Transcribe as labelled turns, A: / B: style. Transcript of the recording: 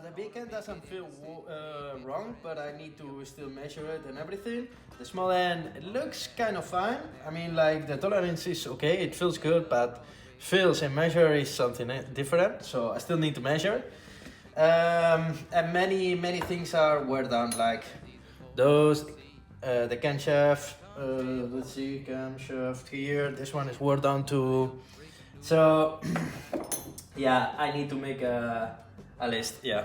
A: The big end doesn't feel wrong, but I need to still measure it and everything. The small end, it looks kind of fine. I mean, like the tolerance is okay, it feels good, but feels and measure is something different, so I still need to measure. And many things are wear down, like those, the camshaft, let's see, camshaft here, this one is wore down too. So yeah, I need to make a list, yeah.